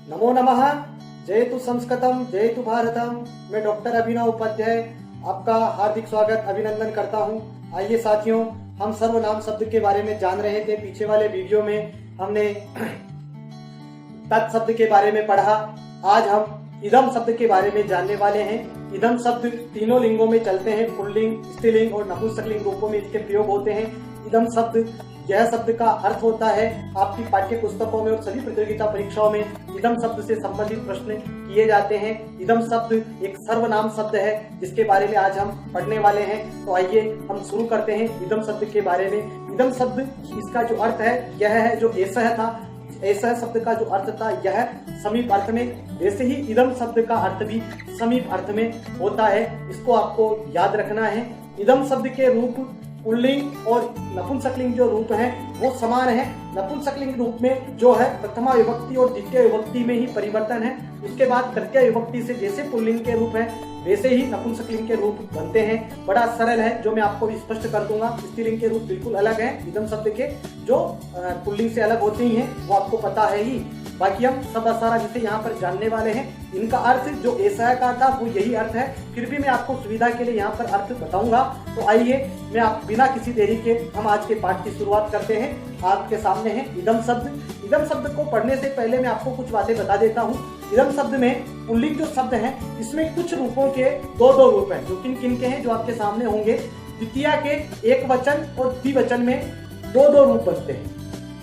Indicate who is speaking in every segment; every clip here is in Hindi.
Speaker 1: नमो नमः। जयतु संस्कृतम जयतु भारतम। मैं डॉक्टर अभिनव उपाध्याय आपका हार्दिक स्वागत अभिनंदन करता हूं। आइए साथियों, हम सर्वनाम शब्द के बारे में जान रहे थे। पीछे वाले वीडियो में हमने तत् शब्द के बारे में पढ़ा। आज हम इदम शब्द के बारे में जानने वाले हैं। इदम शब्द तीनों लिंगों में चलते हैं, पुल्लिंग, स्त्रीलिंग और नपुंसकलिंग रूपों में इसके प्रयोग होते हैं। इदम शब्द, यह शब्द का अर्थ होता है, आपकी पाठ्य पुस्तकों में और सभी प्रतियोगिता परीक्षाओं में इदम शब्द से संबंधित प्रश्न किए जाते हैं। इदम शब्द एक सर्वनाम शब्द है जिसके बारे में आज हम पढ़ने वाले हैं। तो आइए हम शुरू करते हैं इदम शब्द के बारे में। इदम शब्द, इसका जो अर्थ है यह है, जो एसह था, ऐसा शब्द का जो अर्थ था यह समीप अर्थ में। वैसे ही इदम शब्द का अर्थ भी समीप अर्थ में होता है, इसको आपको याद रखना है। इदम शब्द के रूप पुल्लिंग और नपुंसकलिंग जो रूप है वो समान है। नपुंसकलिंग रूप में जो है प्रथमा विभक्ति और द्वितीय विभक्ति में ही परिवर्तन है। उसके बाद तृतीय विभक्ति से जैसे पुल्लिंग के रूप है वैसे ही नपुंसकलिंग के रूप बनते हैं। बड़ा सरल है, जो मैं आपको भी स्पष्ट कर दूंगा। स्त्रीलिंग के रूप बिल्कुल अलग है इदम शब्द के, जो पुल्लिंग से अलग होते ही हैं, वो आपको पता है ही। बाकी हम सब सारा जिसे यहाँ पर जानने वाले हैं। इनका अर्थ जो ऐसा का था वो यही अर्थ है, फिर भी मैं आपको सुविधा के लिए यहाँ पर अर्थ बताऊंगा। तो आइए, मैं आप बिना किसी देरी के हम आज के पाठ की शुरुआत करते हैं। आपके सामने है इदम शब्द। इदम शब्द को पढ़ने से पहले मैं आपको कुछ बातें बता देता हूँ। इदम शब्द में पुल्लिंग जो शब्द है इसमें कुछ रूपों के दो रूप हैं, जो किन किन के हैं जो आपके सामने होंगे। द्वितीया के एक वचन और द्विवचन में दो रूप बनते हैं।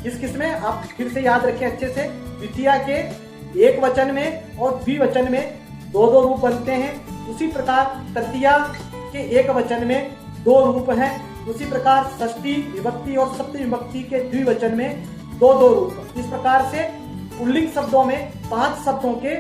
Speaker 1: किस में आप फिर से याद रखें अच्छे से। द्वितीया के एक वचन में और द्विवचन में दो रूप बनते हैं। उसी प्रकार तृतीया के एक वचन में दो रूप हैं। उसी प्रकार षष्ठी विभक्ति और सप्तमी विभक्ति के द्विवचन में दो रूप। इस प्रकार से पुल्लिंग शब्दों में 5 शब्दों के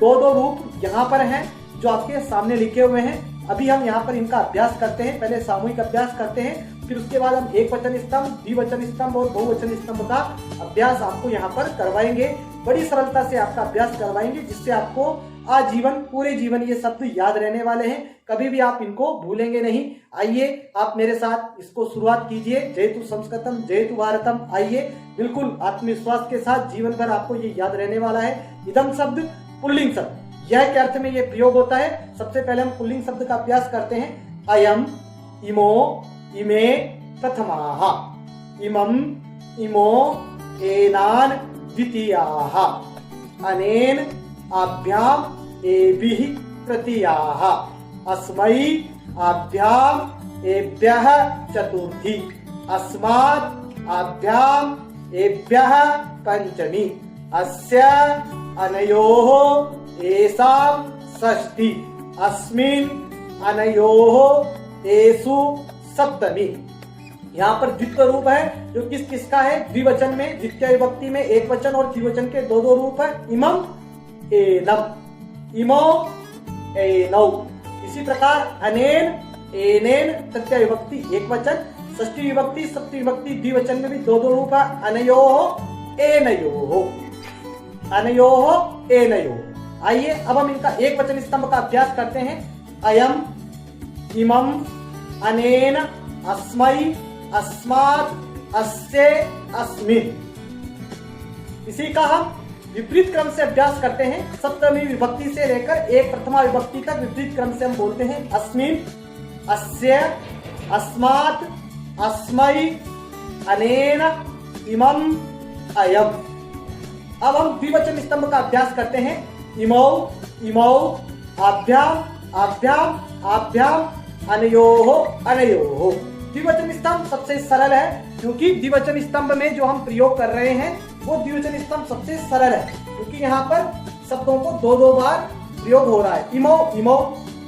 Speaker 1: दो रूप यहाँ पर हैं, जो आपके सामने लिखे हुए हैं। अभी हम यहाँ पर इनका अभ्यास करते हैं। पहले सामूहिक अभ्यास करते हैं, फिर उसके बाद हम एक वचन स्तंभ, द्विवचन स्तंभ और बहुवचन स्तंभ का अभ्यास आपको यहाँ पर करवाएंगे। बड़ी सरलता से आपका अभ्यास करवाएंगे, जिससे आपको आजीवन, पूरे जीवन ये शब्द याद रहने वाले हैं। कभी भी आप इनको भूलेंगे नहीं। आइए, आप मेरे साथ इसको शुरुआत कीजिए। जयतु संस्कृतम जयतु भारतम। आइए, बिल्कुल आत्मविश्वास के साथ जीवन भर आपको ये याद रहने वाला है। इदम शब्द पुल्लिंग शब्द, यह के अर्थ में ये प्रयोग होता है। सबसे पहले हम पुल्लिंग शब्द का अभ्यास करते हैं। अयम, इमो, इमे, प्रथमाः। इमम, इमो, एनान, द्वितीयाः। अनेन, आभ्याम, एभिः, तृतीयाः। अस्मै, आभ्याम, एभ्यः, चतुर्थी। अस्मात्, आभ्याम, एभ्यः, पंचमी। अस्य, अनयोः, एषां, षष्ठी। अस्मिन्, अनयोः, एषु, सप्तमी। यहाँ पर द्वित्व रूप है, जो किसका है? द्विवचन में, द्वितीय विभक्ति में एक वचन और द्विवचन के दो रूप है। इमम, एनम, इमो, एनौ। इसी प्रकार अनेन, एनेन, तृतीय विभक्ति एक वचन, षष्ठी विभक्ति, सप्तमी विभक्ति द्विवचन में भी दो रूप है। अनयोः, एनयोः, अनयोः, एनयोः। आइए, अब हम इनका एक वचन स्तंभ का अभ्यास करते हैं। अयम, इमम, अनेन, अस्मै, अस्मात्, अस्य, अस्मिन्। इसी का हम विपरीत क्रम से अभ्यास करते हैं। सप्तमी विभक्ति से लेकर एक प्रथमा विभक्ति तक विपरीत क्रम से हम बोलते हैं। अस्मिन्, अस्य, अस्मात्, अस्मै, अनेन, इमम, अयम। अब हम द्विवचन स्तंभ का अभ्यास करते हैं। इमौ, इमौ, आभ्याम, आभ्याम, आभ्याम, अनयोः, अनयोः। द्विवचन स्तंभ सबसे सरल है, क्योंकि द्विवचन स्तंभ में जो हम प्रयोग कर रहे हैं वो द्विवचन स्तंभ सबसे सरल है, क्योंकि यहाँ पर शब्दों को दो बार प्रयोग हो रहा है। इमौ, इमौ,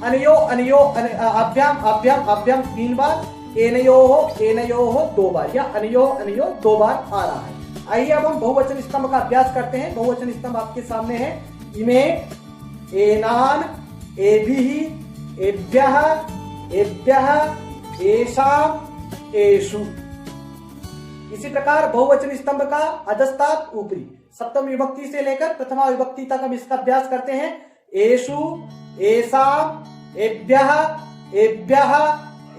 Speaker 1: अनयो, अनयो, आभ्याम, आभ्याम, आभ्याम 3 बार, एनयोः, एनयोः 2 बार, या अनयो, अनयो 2 बार आ रहा है। आइए, अब हम बहुवचन स्तंभ का अभ्यास करते हैं। बहुवचन स्तंभ आपके सामने है। इमे, एनान, एभिः, एभ्यः, एभ्यः, एषां, एषु। इसी प्रकार बहुवचन स्तंभ का अधस्तात् ऊपरी, सप्तमी विभक्ति से लेकर प्रथमा विभक्ति तक हम इसका अभ्यास करते हैं। एषु, एषां, एभ्यः, एभ्यः,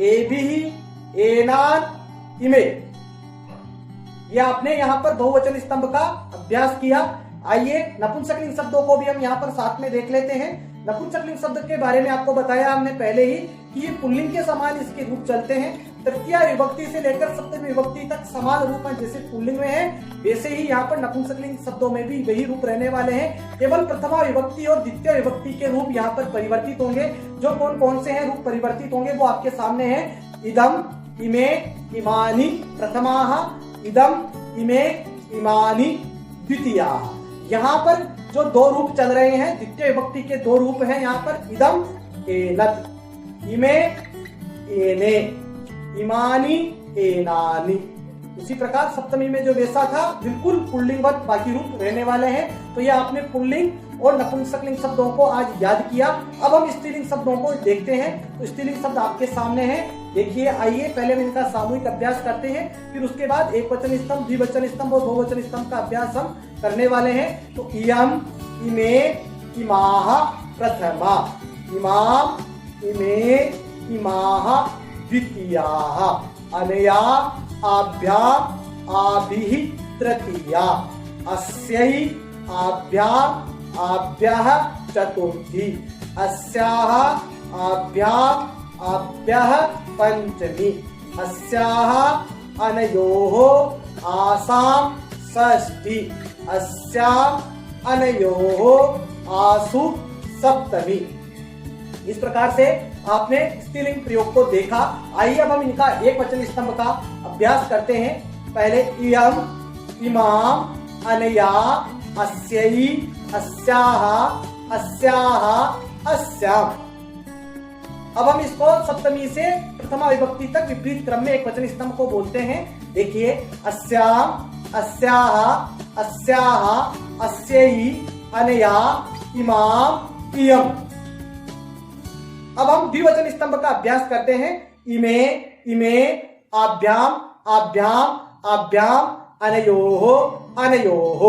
Speaker 1: एभिः, एनान, इमे। ये आपने यहाँ पर बहुवचन स्तंभ का अभ्यास किया। आइए नपुंसकलिंग शब्दों को भी हम यहाँ पर साथ में देख लेते हैं। नपुंसकलिंग शब्द के बारे में आपको बताया हमने पहले ही कि ये पुल्लिंग के समान इसके रूप चलते हैं। तृतीय विभक्ति से लेकर सप्तमी विभक्ति तक समान रूप है, जैसे पुल्लिंग में है वैसे ही यहाँ पर नपुंसकलिंग शब्दों में भी वही रूप रहने वाले हैं। केवल प्रथमा विभक्ति और द्वितीय विभक्ति के रूप यहाँ पर परिवर्तित होंगे। जो कौन कौन से हैं रूप परिवर्तित होंगे वो आपके सामने है। इदम, इमे, इमानि प्रथमाः, इदम, इमे, इमानि द्वितीयाः। यहाँ पर जो दो रूप चल रहे हैं, द्वितीय विभक्ति के दो रूप हैं यहाँ पर, इदम एनत, इमे एने, इमानि एनानि। उसी प्रकार सप्तमी में जो वैसा था बिल्कुल पुल्लिंगवत बाकी रूप रहने वाले हैं। तो ये आपने पुल्लिंग और नपुंसकलिंग शब्दों को आज याद किया। अब हम स्त्रीलिंग शब्दों को देखते हैं। तो स्त्रीलिंग शब्द आपके सामने हैं, देखिए। आइए पहले हम इनका सामूहिक अभ्यास करते हैं, फिर उसके बाद एक वचन स्तंभ, द्विवचन स्तंभ और बहुवचन स्तंभ का अभ्यास हम करने वाले हैं। तो इयम, इमे, इमाः प्रथमा, इमाम, इमे, इमाः द्वितीयाः, अनया आभ्याम आभिः तृतीया, अस्यै आभ्याम आभ्यः चतुर्थी, अस्याः आभ्याम आभ्यः पंचमी, अस्याः अनयोः आसाम षष्ठी, अस्याम् अनयोः आसु सप्तमी। इस प्रकार से आपने स्त्रीलिंग प्रयोग को देखा। आइए अब हम इनका एक वचन स्तंभ का अभ्यास करते हैं। पहले इयम, इमाम, अनया, अस्यै, अस्याः, अस्याः, अस्याम्। अब हम इसको सप्तमी से प्रथमा विभक्ति तक विपरीत क्रम में एक वचन स्तंभ को बोलते हैं। देखिए, अस्याम, अस्याः, अस्याः, अस्यै, अनया, इमाम, इयम। अब हम द्विवचन स्तंभ का अभ्यास करते हैं। इमे, इमे, आभ्याम, आभ्याम, आभ्याम, अनयोः, अनयोः।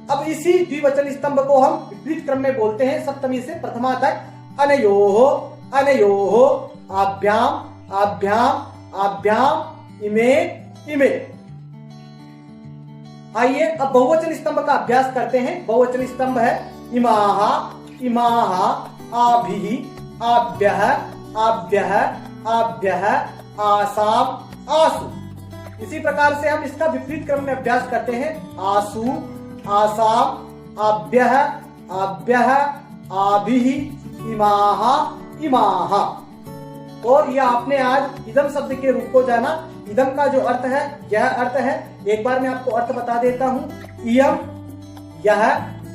Speaker 1: अब इसी द्विवचन स्तंभ को हम विपरीत क्रम में बोलते हैं सप्तमी से प्रथमा तक। अनयोः, अनयोः, आभ्याम, आभ्याम, आभ्याम, इमे, इमे। आइए अब बहुवचन स्तंभ का अभ्यास करते हैं। बहुवचन स्तंभ है इमाः, इमाः, आभिः, आभ्यः, आभ्यः, आभ्यः, आसाम, आसु। इसी प्रकार से हम इसका विपरीत क्रम में अभ्यास करते हैं। आसु, आसाम, आभ्यः, आभ्यः, आभिः, इमाः, इमाः। और यह आपने आज इदम शब्द के रूप को जाना। इदम का जो अर्थ है यह अर्थ है, एक बार मैं आपको अर्थ बता देता हूँ। इयम, यह,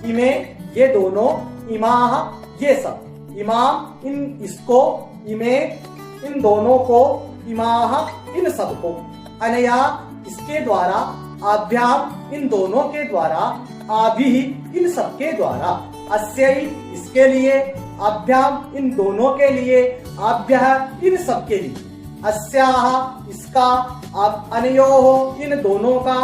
Speaker 1: इमे, ये दोनों, इमाः, ये सब, इमाम, इन इसको, इमे, इन दोनों को, इमाः, इन सबको, अनया, इसके द्वारा, आभ्याम, इन दोनों के द्वारा, आभिः, इन सबके द्वारा, अस्यै, इसके लिए, आभ्याम, इन दोनों के लिए, आभ्यः, इन सबके लिए, अस्याः, इसका, अनयोः, इन दोनों का,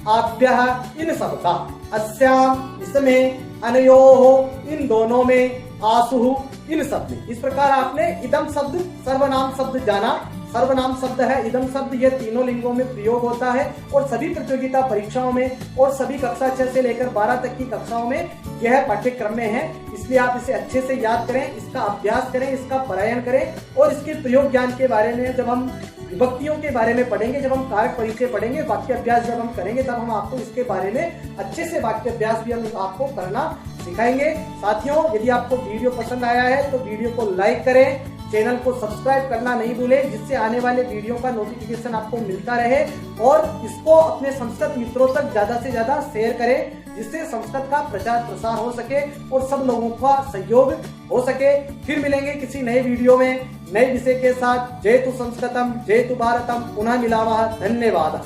Speaker 1: आभ्यः, इन सबका, अस्याम्, इसमें, अनयोः, इन दोनों में, आसुः, इन सब में। इस प्रकार आपने इदम शब्द सर्वनाम शब्द जाना। सर्वनाम शब्द है इदम शब्द, ये तीनों लिंगों में प्रयोग होता है और सभी प्रतियोगिता परीक्षाओं में और सभी कक्षा 6 से लेकर 12 तक की कक्षाओं में यह पाठ्यक्रम में है। इसलिए आप इसे अच्छे से याद करें, इसका अभ्यास करें, इसका पारायण करें और इसके प्रयोग ज्ञान के बारे में जब हम विभक्तियों के बारे में पढ़ेंगे, जब हम कारक परिचय पढ़ेंगे, वाक्य अभ्यास जब हम करेंगे, तब हम आपको इसके बारे में अच्छे से वाक्य अभ्यास भी हम आपको करना सिखाएंगे। साथियों, यदि आपको वीडियो पसंद आया है तो वीडियो को लाइक करें, चैनल को सब्सक्राइब करना नहीं भूलें, जिससे आने वाले वीडियो का नोटिफिकेशन आपको मिलता रहे। और इसको अपने संस्कृत मित्रों तक ज्यादा से ज्यादा शेयर करें, जिससे संस्कृत का प्रचार प्रसार हो सके और सब लोगों का सहयोग हो सके। फिर मिलेंगे किसी नए वीडियो में नए विषय के साथ। जय तु संस्कृतम, जय तु भारतम। पुनः मिलामः। धन्यवाद।